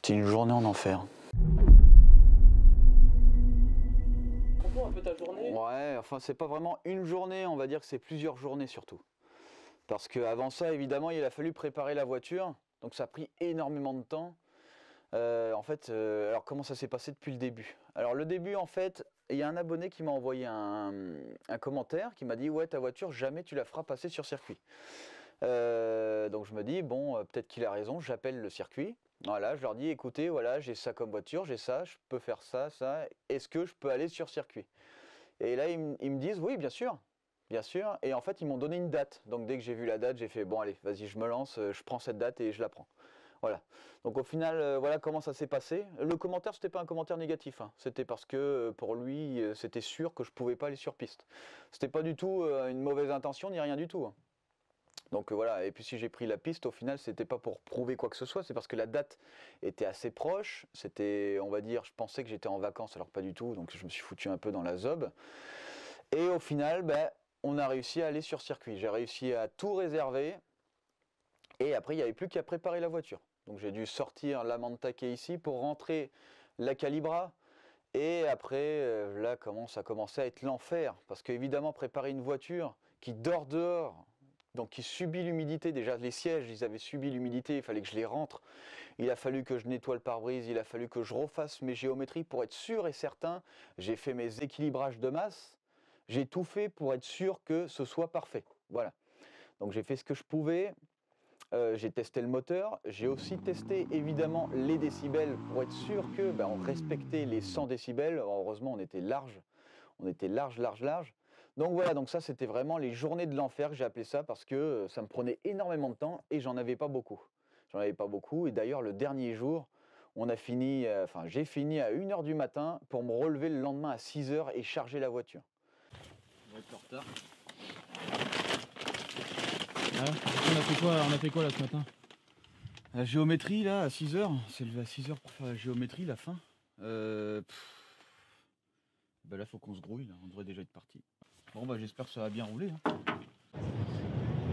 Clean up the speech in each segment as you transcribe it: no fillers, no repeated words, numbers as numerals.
C'était une journée en enfer. Raconte-nous un peu ta journée. Ouais, enfin c'est pas vraiment une journée, on va dire que c'est plusieurs journées surtout. Parce qu'avant ça, évidemment, il a fallu préparer la voiture, donc ça a pris énormément de temps. Alors comment ça s'est passé depuis le début? Alors le début, en fait, il y a un abonné qui m'a envoyé un commentaire qui m'a dit « Ouais, ta voiture, jamais tu la feras passer sur circuit ». Donc je me dis, bon, peut-être qu'il a raison, j'appelle le circuit. Voilà, je leur dis, écoutez, voilà, j'ai ça comme voiture, j'ai ça, je peux faire ça, ça, est-ce que je peux aller sur circuit? Et là, ils me disent, oui, bien sûr, bien sûr. Et en fait, ils m'ont donné une date. Donc dès que j'ai vu la date, j'ai fait, bon, allez, vas-y, je me lance, je prends cette date et je la prends. Voilà. Donc au final, voilà comment ça s'est passé. Le commentaire, c'était pas un commentaire négatif, hein. C'était parce que pour lui, c'était sûr que je pouvais pas aller sur piste. C'était pas du tout une mauvaise intention, ni rien du tout, hein. Donc voilà, et puis si j'ai pris la piste, au final, c'était pas pour prouver quoi que ce soit, c'est parce que la date était assez proche. C'était, on va dire, je pensais que j'étais en vacances, alors pas du tout, donc je me suis foutu un peu dans la zob. Et au final, ben, on a réussi à aller sur circuit. J'ai réussi à tout réserver, et après, il n'y avait plus qu'à préparer la voiture. Donc j'ai dû sortir la Manta qui est ici pour rentrer la Calibra. Et après, là, ça a commencé à être l'enfer, parce qu'évidemment, préparer une voiture qui dort dehors, donc qui subit l'humidité, déjà les sièges, ils avaient subi l'humidité, il fallait que je les rentre, il a fallu que je nettoie le pare-brise, il a fallu que je refasse mes géométries pour être sûr et certain, j'ai fait mes équilibrages de masse, j'ai tout fait pour être sûr que ce soit parfait, voilà. Donc j'ai fait ce que je pouvais, j'ai testé le moteur, j'ai aussi testé évidemment les décibels pour être sûr que on respectait les 100 décibels, heureusement on était large, large. Donc voilà, donc ça c'était vraiment les journées de l'enfer, j'ai appelé ça parce que ça me prenait énormément de temps et j'en avais pas beaucoup. J'en avais pas beaucoup et d'ailleurs le dernier jour, on a fini, j'ai fini à 1 h du matin pour me relever le lendemain à 6 h et charger la voiture. On va être en retard. Ouais, on a fait quoi là ce matin? La géométrie là à 6 h, c'est levé à 6 h pour faire la géométrie, la fin. Là faut qu'on se grouille, là. On devrait déjà être parti. Bon j'espère que ça va bien rouler, hein.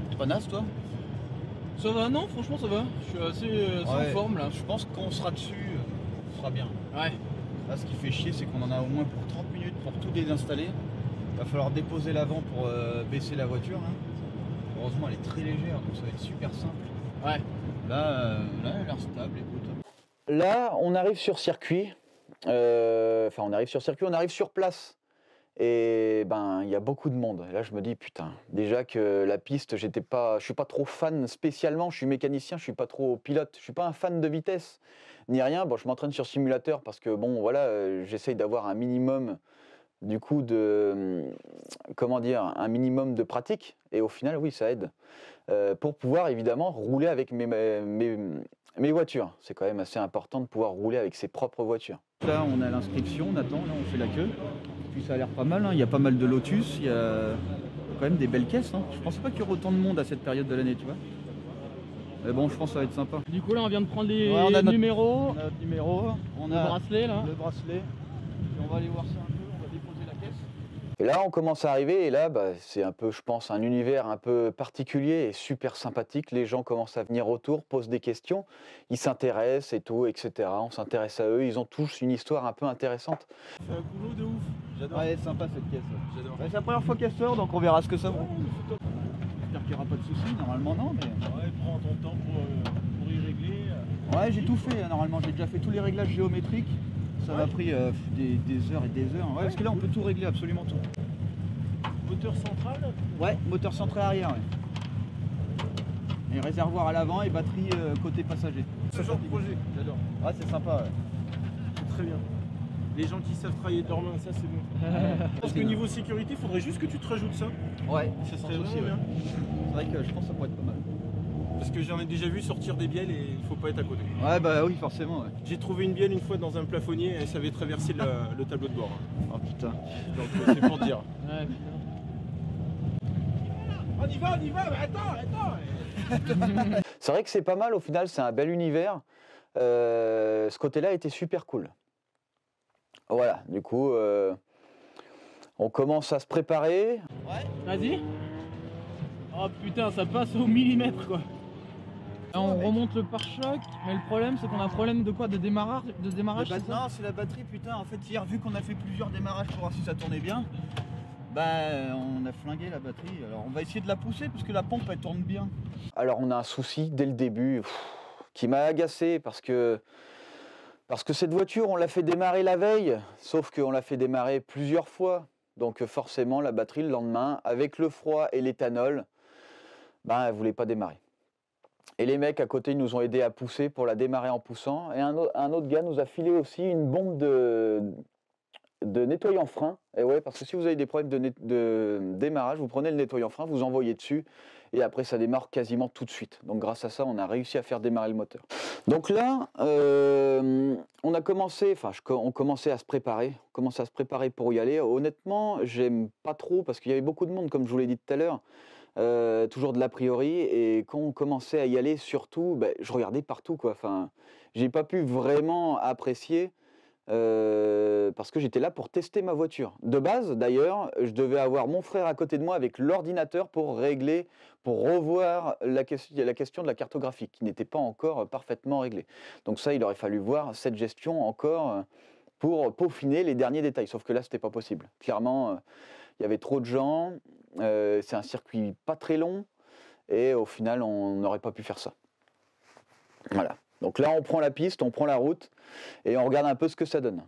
T'es pas naze toi? Ça va, non, franchement ça va. Je suis assez en forme là. Je pense qu'on sera dessus, ce sera bien. Ouais. Là ce qui fait chier c'est qu'on en a au moins pour 30 minutes pour tout désinstaller. Il va falloir déposer l'avant pour baisser la voiture, hein. Heureusement elle est très légère donc ça va être super simple. Ouais. Là elle a l'air stable, écoute. Là on arrive sur circuit. On arrive sur place. Et il y a beaucoup de monde. Et là je me dis putain, déjà que la piste, je suis pas trop fan spécialement, je suis mécanicien, je suis pas trop pilote, je suis pas un fan de vitesse ni rien. Bon, je m'entraîne sur simulateur parce que bon voilà, j'essaye d'avoir un minimum du coup un minimum de pratique et au final oui, ça aide pour pouvoir évidemment rouler avec mes voitures. C'est quand même assez important de pouvoir rouler avec ses propres voitures. Là, on a l'inscription, on attend, là on fait la queue. Puis ça a l'air pas mal, hein. Il y a pas mal de Lotus, il y a quand même des belles caisses, hein. Je pensais pas qu'il y aurait autant de monde à cette période de l'année, tu vois. Mais bon, je pense que ça va être sympa. Du coup là on vient de prendre les on a numéros. On a notre numéro, on le a bracelet là. le bracelet. Et on va aller voir ça un peu, on va déposer la caisse. Et là on commence à arriver et là c'est un peu, je pense, un univers un peu particulier et super sympathique. Les gens commencent à venir autour, posent des questions, ils s'intéressent et tout, etc. On s'intéresse à eux, ils ont tous une histoire un peu intéressante. C'est un boulot de ouf, j'adore. Ouais, sympa cette caisse. J'adore. C'est la première fois qu'elle sort donc on verra ce que ça vaut. J'espère qu'il n'y aura pas de soucis, normalement non mais... Ouais, prends ton temps pour y régler. Ouais, j'ai tout fait, normalement j'ai déjà fait tous les réglages géométriques. Ça m'a pris des heures et des heures. Ouais, parce que là on peut tout régler, absolument tout. Moteur central? Ouais, moteur centré arrière, ouais. Et réservoir à l'avant et batterie côté passager. Ce genre de projet, j'adore. Ouais, c'est sympa, ouais. C'est très bien. Les gens qui savent travailler de leurs mains, ça c'est bon. Parce que niveau sécurité, il faudrait juste que tu te rajoutes ça. Ouais, Ça serait aussi, vraiment bien. C'est vrai que je pense que ça pourrait être pas mal. Parce que j'en ai déjà vu sortir des bielles et il faut pas être à côté. Ouais, bah oui, forcément, ouais. J'ai trouvé une bielle une fois dans un plafonnier et ça avait traversé le tableau de bord. Oh putain. Donc c'est pour dire. Ouais, on y va, mais attends. C'est vrai que c'est pas mal au final, c'est un bel univers. Ce côté-là était super cool. Voilà, du coup, on commence à se préparer. Ouais. Vas-y. Oh putain, ça passe au millimètre quoi. On remonte le pare-choc, mais le problème c'est qu'on a un problème de quoi? De démarrage, c'est ça? Non, c'est la batterie, putain. En fait, hier, vu qu'on a fait plusieurs démarrages pour voir si ça tournait bien, bah, on a flingué la batterie. Alors, on va essayer de la pousser parce que la pompe, elle tourne bien. Alors, on a un souci dès le début qui m'a agacé parce que cette voiture, on l'a fait démarrer la veille, sauf qu'on l'a fait démarrer plusieurs fois. Donc, forcément, la batterie, le lendemain, avec le froid et l'éthanol, bah, elle ne voulait pas démarrer. Et les mecs à côté nous ont aidés à pousser pour la démarrer en poussant. Et un autre gars nous a filé aussi une bombe de nettoyant frein. Et ouais, parce que si vous avez des problèmes de démarrage, vous prenez le nettoyant frein, vous envoyez dessus, et après ça démarre quasiment tout de suite. Donc grâce à ça, on a réussi à faire démarrer le moteur. Donc là, on commençait à se préparer. On commençait à se préparer pour y aller. Honnêtement, j'aime pas trop parce qu'il y avait beaucoup de monde, comme je vous l'ai dit tout à l'heure. Toujours de l'a priori, et quand on commençait à y aller, surtout, je regardais partout, quoi. Enfin, j'ai pas pu vraiment apprécier parce que j'étais là pour tester ma voiture. De base, d'ailleurs, je devais avoir mon frère à côté de moi avec l'ordinateur pour régler, pour revoir la question de la cartographie qui n'était pas encore parfaitement réglée. Donc ça, il aurait fallu voir cette gestion encore pour peaufiner les derniers détails. Sauf que là, c'était pas possible. Clairement, il y avait trop de gens. C'est un circuit pas très long et au final on n'aurait pas pu faire ça. Voilà. Donc là on prend la piste, on prend la route et on regarde un peu ce que ça donne.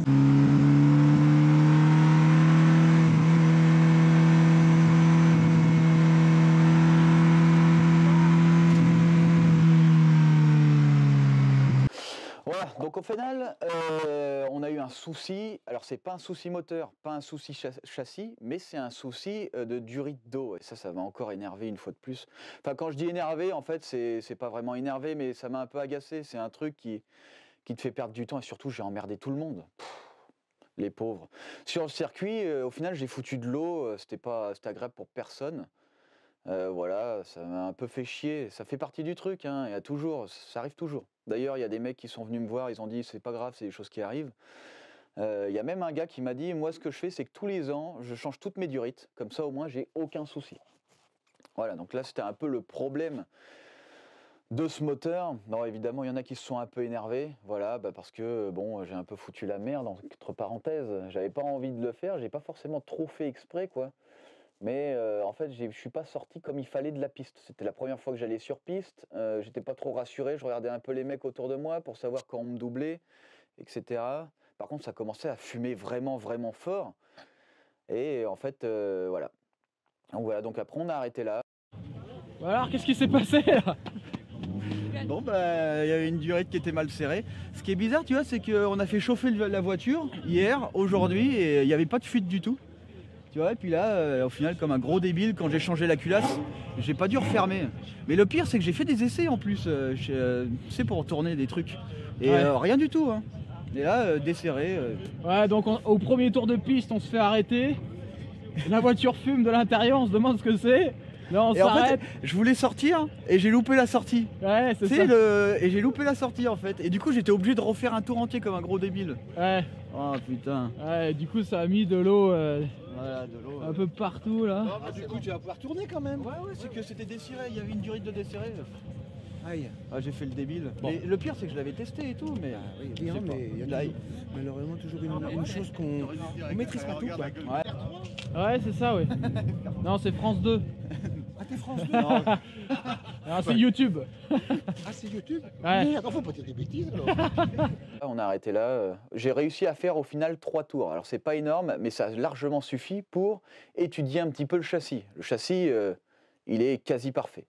Voilà, donc au final, on a eu un souci. Alors c'est pas un souci moteur, pas un souci châssis, mais c'est un souci de durite d'eau. Et ça m'a encore énervé une fois de plus. Enfin, quand je dis énervé, en fait, c'est pas vraiment énervé, mais ça m'a un peu agacé. C'est un truc qui te fait perdre du temps et surtout, j'ai emmerdé tout le monde. Les pauvres. Sur le circuit, au final, j'ai foutu de l'eau. C'était agréable pour personne. Voilà, ça m'a un peu fait chier. Ça fait partie du truc, hein. Ça arrive toujours. D'ailleurs, il y a des mecs qui sont venus me voir, ils ont dit c'est pas grave, c'est des choses qui arrivent. Il y a même un gars qui m'a dit moi ce que je fais c'est que tous les ans je change toutes mes durites, comme ça au moins j'ai aucun souci. Voilà, donc là c'était un peu le problème de ce moteur. Non, évidemment il y en a qui se sont un peu énervés, voilà, parce que bon j'ai un peu foutu la merde entre parenthèses. J'avais pas envie de le faire, j'ai pas forcément trop fait exprès quoi. Mais en fait, je suis pas sorti comme il fallait de la piste. C'était la première fois que j'allais sur piste. J'étais pas trop rassuré. Je regardais un peu les mecs autour de moi pour savoir quand on me doublait, etc. Par contre, ça commençait à fumer vraiment, vraiment fort. Et en fait, voilà. Donc voilà. Donc après, on a arrêté là. Alors, qu'est-ce qui s'est passé là? Bon bah il y avait une durite qui était mal serrée. Ce qui est bizarre tu vois c'est qu'on a fait chauffer la voiture hier, aujourd'hui et il n'y avait pas de fuite du tout. Tu vois, et puis là, au final, comme un gros débile, quand j'ai changé la culasse, j'ai pas dû refermer. Mais le pire, c'est que j'ai fait des essais en plus, tu sais, pour tourner des trucs. Et Ouais. rien du tout. Hein. Et là, desserré. Ouais, donc au premier tour de piste, on se fait arrêter. La voiture fume de l'intérieur, on se demande ce que c'est. Là, on Et en fait, s'arrête. je voulais sortir et j'ai loupé la sortie. Ouais, c'est Tu ça. sais, et j'ai loupé la sortie en fait. Et du coup, j'étais obligé de refaire un tour entier comme un gros débile. Ouais, Oh putain. ouais, du coup, ça a mis de l'eau Voilà, de l'eau. un peu partout là. Ah, du coup, tu vas pouvoir tourner quand même. Ouais, c'est que c'était desserré, il y avait une durite de desserré. Aïe. Ah, j'ai fait le débile. Bon. Mais le pire, c'est que je l'avais testé et tout, mais Oui, je sais bien, pas. mais il y a Là, toujours- malheureusement toujours une chose qu'on maîtrise pas tout. Quoi. Ouais, c'est ça, ouais. Non, c'est France 2. Ah, t'es France 2 non, Ah, c'est YouTube. Ah, c'est YouTube Ouais. Merde, faut pas dire des bêtises alors. On a arrêté là. J'ai réussi à faire au final 3 tours. Alors c'est pas énorme, mais ça a largement suffi pour étudier un petit peu le châssis. Le châssis, il est quasi parfait.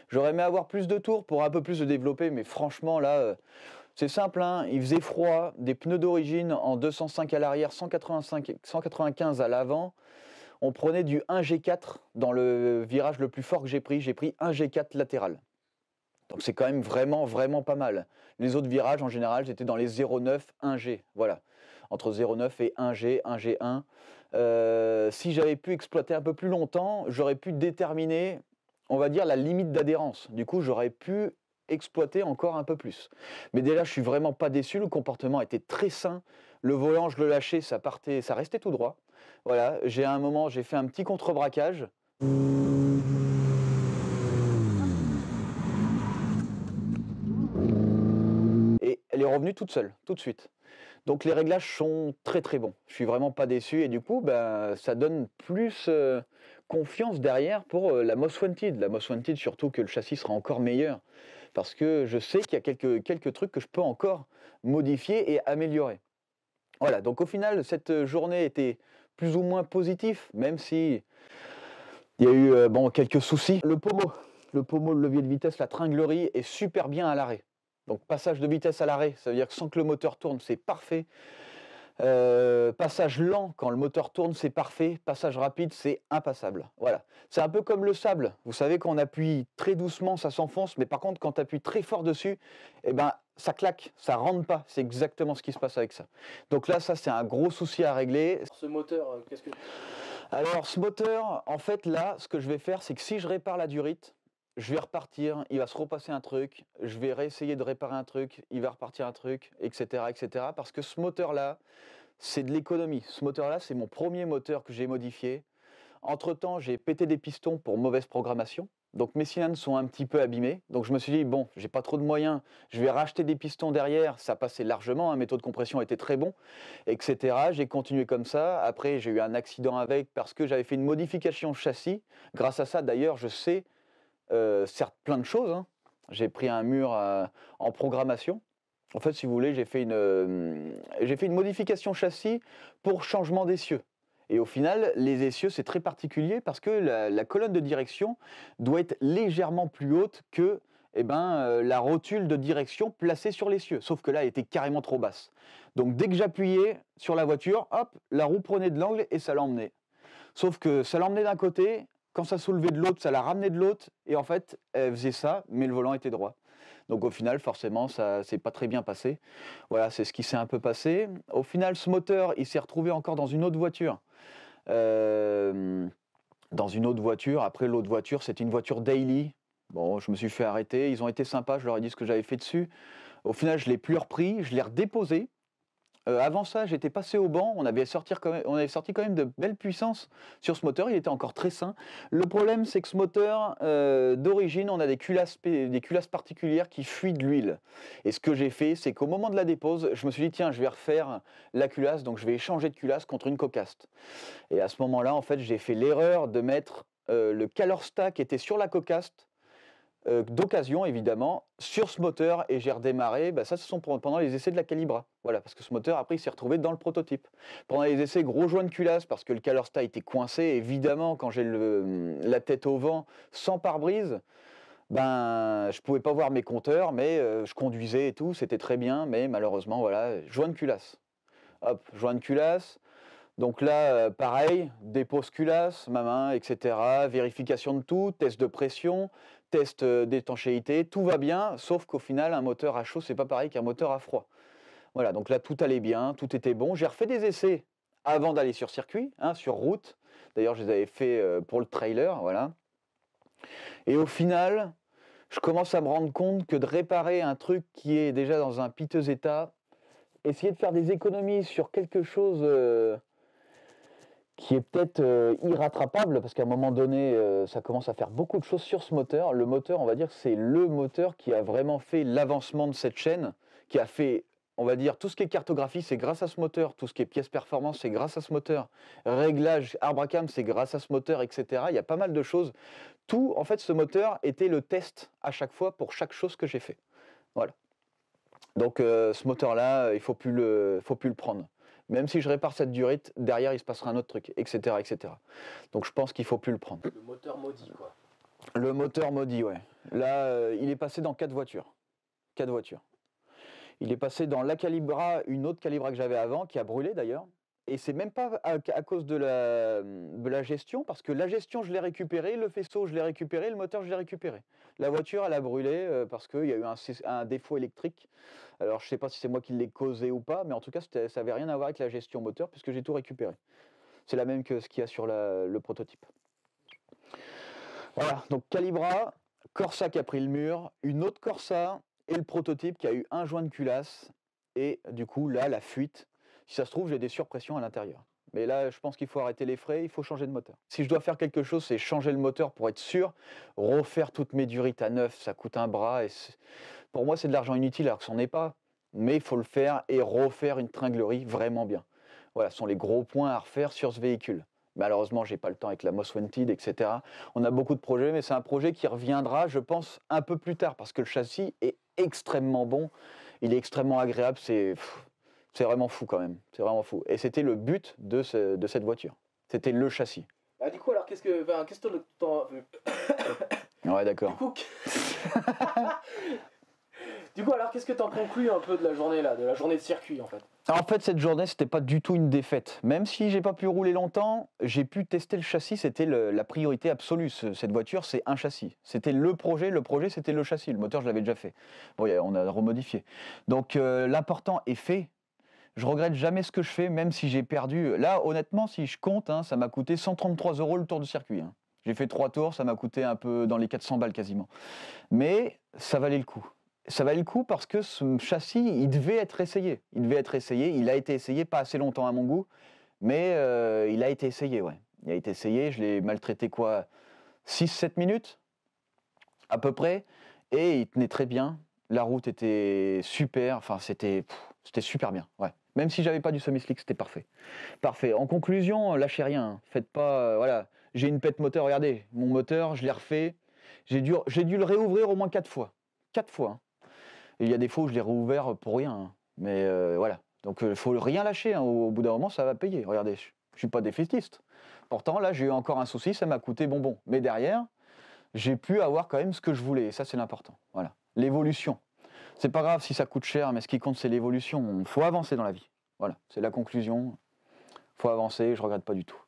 J'aurais aimé avoir plus de tours pour un peu plus le développer, mais franchement là, c'est simple, hein, il faisait froid, des pneus d'origine en 205 à l'arrière, 195 à l'avant. On prenait du 1G4 dans le virage le plus fort que j'ai pris 1G4 latéral. Donc c'est quand même vraiment, vraiment pas mal. Les autres virages, en général, j'étais dans les 0,9, 1G. Voilà. Entre 0,9 et 1G, 1G1. Si j'avais pu exploiter un peu plus longtemps, j'aurais pu déterminer, on va dire, la limite d'adhérence. Du coup, j'aurais pu exploiter encore un peu plus. Mais déjà, je suis vraiment pas déçu. Le comportement était très sain. Le volant, je le lâchais, ça partait, ça restait tout droit. Voilà. À un moment, j'ai fait un petit contre-braquage. Et elle est revenue toute seule, tout de suite. Donc les réglages sont très très bons. Je suis vraiment pas déçu et du coup, ça donne plus confiance derrière pour la Most Wanted. La Most Wanted, surtout que le châssis sera encore meilleur. Parce que je sais qu'il y a quelques trucs que je peux encore modifier et améliorer. Voilà, donc au final, cette journée était plus ou moins positive, même si il y a eu quelques soucis. Le pommeau, le levier de vitesse, la tringlerie est super bien à l'arrêt. Donc passage de vitesse à l'arrêt, ça veut dire que sans que le moteur tourne, c'est parfait. Passage lent, quand le moteur tourne, c'est parfait. Passage rapide, c'est impassable. Voilà. C'est un peu comme le sable. Vous savez, quand on appuie très doucement, ça s'enfonce. Mais par contre, quand tu appuies très fort dessus, ça claque, ça rentre pas. C'est exactement ce qui se passe avec ça. Donc là, ça, c'est un gros souci à régler. Ce moteur, qu'est-ce que. Alors, ce moteur, en fait, là, ce que je vais faire, c'est que si je répare la durite, je vais repartir, il va se repasser un truc, je vais réessayer de réparer un truc, il va repartir un truc, etc., etc. Parce que ce moteur-là, c'est de l'économie. Ce moteur-là, c'est mon premier moteur que j'ai modifié. Entre-temps, j'ai pété des pistons pour mauvaise programmation. Donc mes cylindres sont un petit peu abîmés. Donc je me suis dit, bon, j'ai pas trop de moyens, je vais racheter des pistons derrière. Ça passait largement, mes taux de compression étaient très bons, etc. J'ai continué comme ça. Après, j'ai eu un accident avec parce que j'avais fait une modification châssis. Grâce à ça, d'ailleurs, je sais certes plein de choses. Hein. J'ai pris un mur en programmation. En fait, si vous voulez, j'ai fait une modification châssis pour changement d'essieu. Et au final, les essieux, c'est très particulier parce que la colonne de direction doit être légèrement plus haute que la rotule de direction placée sur l'essieu. Sauf que là, elle était carrément trop basse. Donc dès que j'appuyais sur la voiture, hop, la roue prenait de l'angle et ça l'emmenait. Sauf que ça l'emmenait d'un côté, quand ça soulevait de l'autre, ça la ramenait de l'autre. Et en fait, elle faisait ça, mais le volant était droit. Donc au final, forcément, ça s'est pas très bien passé. Voilà, c'est ce qui s'est un peu passé. Au final, ce moteur, il s'est retrouvé encore dans une autre voiture. Après, l'autre voiture, c'était une voiture daily. Bon, je me suis fait arrêter. Ils ont été sympas, je leur ai dit ce que j'avais fait dessus. Au final, je ne l'ai plus repris, je l'ai redéposé. Avant ça, j'étais passé au banc, on avait sorti quand même de belles puissances sur ce moteur, il était encore très sain. Le problème, c'est que ce moteur, d'origine, on a des culasses particulières qui fuient de l'huile. Et ce que j'ai fait, c'est qu'au moment de la dépose, je me suis dit, tiens, je vais refaire la culasse, donc je vais échanger de culasse contre une cocaste. Et à ce moment-là, en fait, j'ai fait l'erreur de mettre le Calorsta qui était sur la cocaste, d'occasion évidemment, sur ce moteur et j'ai redémarré, ça ce sont pendant les essais de la Calibra. Voilà, parce que ce moteur après il s'est retrouvé dans le prototype. Pendant les essais, gros joint de culasse parce que le Calorsta était coincé, évidemment quand j'ai la tête au vent, sans pare-brise, je pouvais pas voir mes compteurs, mais je conduisais et tout, c'était très bien, mais malheureusement voilà, joint de culasse. Hop, joint de culasse. Donc là, pareil, dépose culasse, ma main, etc. Vérification de tout, test de pression, test d'étanchéité, tout va bien, sauf qu'au final, un moteur à chaud, c'est pas pareil qu'un moteur à froid. Voilà, donc là, tout allait bien, tout était bon. J'ai refait des essais avant d'aller sur circuit, sur route. D'ailleurs, je les avais fait pour le trailer, voilà. Et au final, je commence à me rendre compte que de réparer un truc qui est déjà dans un piteux état, essayer de faire des économies sur quelque chose qui est peut-être irrattrapable, parce qu'à un moment donné, ça commence à faire beaucoup de choses sur ce moteur. Le moteur, on va dire que c'est le moteur qui a vraiment fait l'avancement de cette chaîne, qui a fait, on va dire, tout ce qui est cartographie, c'est grâce à ce moteur, tout ce qui est pièces performance, c'est grâce à ce moteur, réglage, arbre à cam, c'est grâce à ce moteur, etc. Il y a pas mal de choses. Tout, en fait, ce moteur était le test à chaque fois pour chaque chose que j'ai fait. Voilà. Donc ce moteur-là, il ne faut plus le prendre. Même si je répare cette durite, derrière il se passera un autre truc, etc. etc. Donc je pense qu'il ne faut plus le prendre. Le moteur maudit, quoi. Le moteur maudit, ouais. Là, il est passé dans 4 voitures. 4 voitures. Il est passé dans la Calibra, une autre Calibra que j'avais avant, qui a brûlé d'ailleurs. Et c'est même pas à cause de la gestion, parce que la gestion je l'ai récupérée, le faisceau je l'ai récupéré, le moteur je l'ai récupéré. La voiture elle a brûlé parce qu'il y a eu un défaut électrique. Alors je sais pas si c'est moi qui l'ai causé ou pas, mais en tout cas ça n'avait rien à voir avec la gestion moteur puisque j'ai tout récupéré. C'est la même que ce qu'il y a sur le prototype. Voilà, donc Calibra, Corsa qui a pris le mur, une autre Corsa et le prototype qui a eu un joint de culasse et du coup là la fuite. Si ça se trouve, j'ai des surpressions à l'intérieur. Mais là, je pense qu'il faut arrêter les frais, il faut changer de moteur. Si je dois faire quelque chose, c'est changer le moteur pour être sûr. Refaire toutes mes durites à neuf, ça coûte un bras. Et pour moi, c'est de l'argent inutile alors que c'en est pas. Mais il faut le faire et refaire une tringlerie vraiment bien. Voilà, ce sont les gros points à refaire sur ce véhicule. Malheureusement, je n'ai pas le temps avec la Most Wanted, etc. On a beaucoup de projets, mais c'est un projet qui reviendra, je pense, un peu plus tard. Parce que le châssis est extrêmement bon. Il est extrêmement agréable. C'est vraiment fou quand même, c'est vraiment fou. Et c'était le but de cette voiture. C'était le châssis. Du coup, alors qu'est-ce que t'en... Ouais, d'accord. Du coup, alors qu'est-ce que t'en conclus un peu de la journée là, de la journée de circuit en fait? En fait, cette journée, c'était pas du tout une défaite. Même si j'ai pas pu rouler longtemps, j'ai pu tester le châssis. C'était la priorité absolue. Cette voiture, c'est un châssis. C'était le projet. Le projet, c'était le châssis. Le moteur, je l'avais déjà fait. Bon, on a remodifié. Donc, l'important est fait. Je regrette jamais ce que je fais, même si j'ai perdu. Là, honnêtement, si je compte, ça m'a coûté 133 € le tour de circuit. J'ai fait 3 tours, ça m'a coûté un peu dans les 400 balles quasiment. Mais ça valait le coup. Ça valait le coup parce que ce châssis, il devait être essayé. Il a été essayé, pas assez longtemps à mon goût, mais il a été essayé, ouais. Il a été essayé, je l'ai maltraité 6-7 minutes, à peu près, et il tenait très bien. La route était super, enfin c'était super bien, ouais. Même si j'avais pas du semi-slick, c'était parfait. Parfait. En conclusion, lâchez rien. Faites pas, voilà. J'ai une pète moteur, regardez, mon moteur, je l'ai refait. J'ai dû le réouvrir au moins 4 fois. 4 fois. Et il y a des fois où je l'ai rouvert pour rien, hein. Mais voilà. Donc il faut rien lâcher, hein. Au bout d'un moment, ça va payer. Regardez, je ne suis pas défaitiste. Pourtant, là, j'ai eu encore un souci, ça m'a coûté bonbon. Mais derrière, j'ai pu avoir quand même ce que je voulais. Et ça, c'est l'important. Voilà. L'évolution. C'est pas grave si ça coûte cher, mais ce qui compte, c'est l'évolution. Il faut avancer dans la vie. Voilà, c'est la conclusion. Il faut avancer, je ne regrette pas du tout.